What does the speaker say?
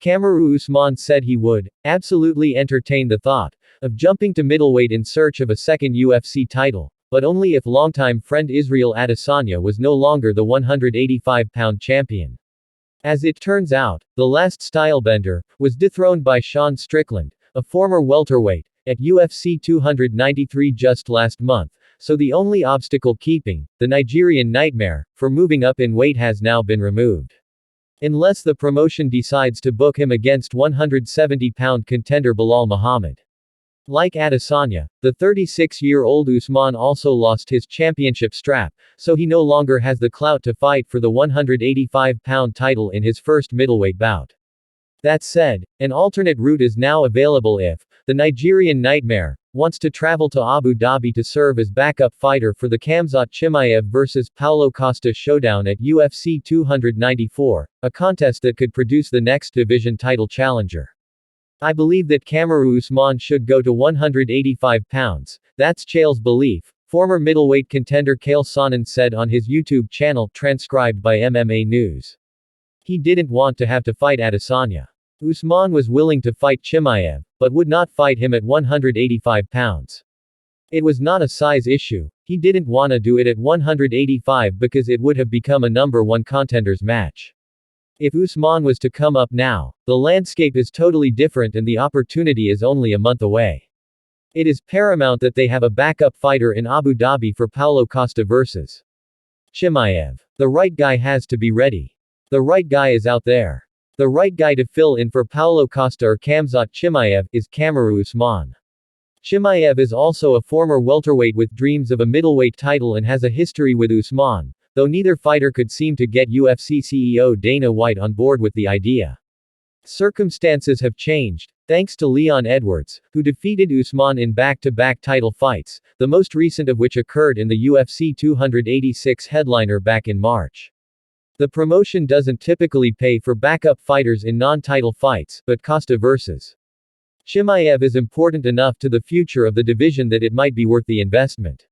Kamaru Usman said he would absolutely entertain the thought of jumping to middleweight in search of a second UFC title, but only if longtime friend Israel Adesanya was no longer the 185-pound champion. As it turns out, the Last Stylebender was dethroned by Sean Strickland, a former welterweight, at UFC 293 just last month, so the only obstacle keeping the Nigerian Nightmare for moving up in weight has now been removed. Unless the promotion decides to book him against 170-pound contender Belal Muhammad. Like Adesanya, the 36-year-old Usman also lost his championship strap, so he no longer has the clout to fight for the 185-pound title in his first middleweight bout. That said, an alternate route is now available if the Nigerian Nightmare wants to travel to Abu Dhabi to serve as backup fighter for the Khamzat Chimaev vs Paulo Costa showdown at UFC 294, a contest that could produce the next division title challenger. I believe that Kamaru Usman should go to 185 pounds, that's Chael's belief, former middleweight contender Chael Sonnen said on his YouTube channel transcribed by MMA News. He didn't want to have to fight Adesanya. Usman was willing to fight Chimaev, but would not fight him at 185 pounds. It was not a size issue, he didn't wanna do it at 185 because it would have become a number one contenders match. If Usman was to come up now, the landscape is totally different and the opportunity is only a month away. It is paramount that they have a backup fighter in Abu Dhabi for Paulo Costa vs Chimaev. The right guy has to be ready. The right guy is out there. The right guy to fill in for Paulo Costa or Khamzat Chimaev is Kamaru Usman. Chimaev is also a former welterweight with dreams of a middleweight title and has a history with Usman, though neither fighter could seem to get UFC CEO Dana White on board with the idea. Circumstances have changed, thanks to Leon Edwards, who defeated Usman in back-to-back title fights, the most recent of which occurred in the UFC 286 headliner back in March. The promotion doesn't typically pay for backup fighters in non-title fights, but Costa vs Chimaev is important enough to the future of the division that it might be worth the investment.